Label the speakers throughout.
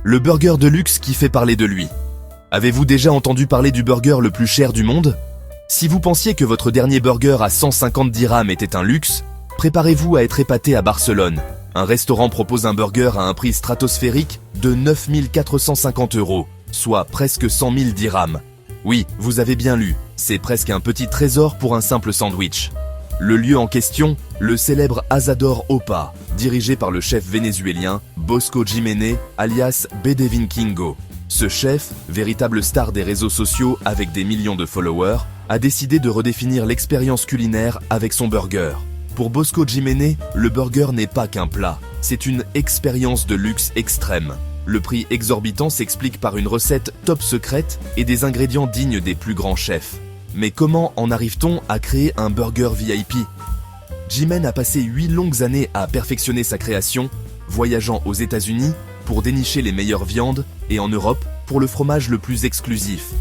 Speaker 1: Le burger de luxe qui fait parler de lui. Avez-vous déjà entendu parler du burger le plus cher du monde? Si vous pensiez que votre dernier burger à 150 dirhams était un luxe, préparez-vous à être épaté à Barcelone. Un restaurant propose un burger à un prix stratosphérique de 9 450 €, soit presque 100 000 dirhams. Oui, vous avez bien lu, c'est presque un petit trésor pour un simple sandwich. Le lieu en question, le célèbre Asador Opa, dirigé par le chef vénézuélien Bosco Jiménez, alias Bedevin Kingo. Ce chef, véritable star des réseaux sociaux avec des millions de followers, a décidé de redéfinir l'expérience culinaire avec son burger. Pour Bosco Jiménez, le burger n'est pas qu'un plat, c'est une expérience de luxe extrême. Le prix exorbitant s'explique par une recette top secrète et des ingrédients dignes des plus grands chefs. Mais comment en arrive-t-on à créer un burger VIP? Jiménez a passé 8 longues années à perfectionner sa création, voyageant aux États-Unis pour dénicher les meilleures viandes et en Europe pour le fromage le plus exclusif.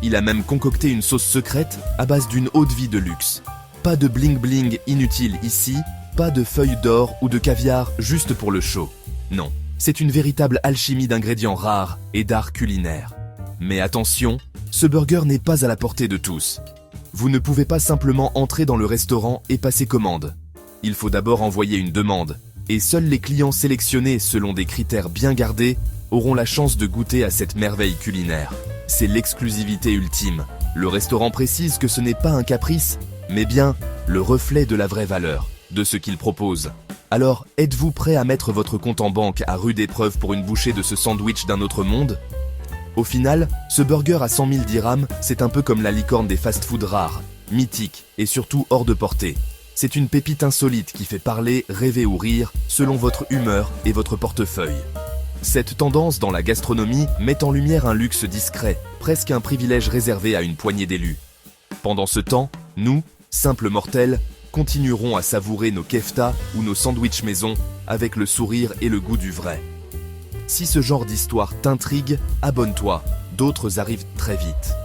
Speaker 1: Il a même concocté une sauce secrète à base d'une eau de vie de luxe. Pas de bling-bling inutile ici, pas de feuilles d'or ou de caviar juste pour le show. Non, c'est une véritable alchimie d'ingrédients rares et d'art culinaire. Mais attention, ce burger n'est pas à la portée de tous. Vous ne pouvez pas simplement entrer dans le restaurant et passer commande. Il faut d'abord envoyer une demande, et seuls les clients sélectionnés selon des critères bien gardés auront la chance de goûter à cette merveille culinaire. C'est l'exclusivité ultime. Le restaurant précise que ce n'est pas un caprice, mais bien le reflet de la vraie valeur, de ce qu'il propose. Alors, êtes-vous prêt à mettre votre compte en banque à rude épreuve pour une bouchée de ce sandwich d'un autre monde? Au final, ce burger à 100 000 dirhams, c'est un peu comme la licorne des fast-food rares, mythique et surtout hors de portée. C'est une pépite insolite qui fait parler, rêver ou rire selon votre humeur et votre portefeuille. Cette tendance dans la gastronomie met en lumière un luxe discret, presque un privilège réservé à une poignée d'élus. Pendant ce temps, nous, simples mortels, continuerons à savourer nos keftas ou nos sandwichs maison avec le sourire et le goût du vrai. Si ce genre d'histoire t'intrigue, abonne-toi, d'autres arrivent très vite.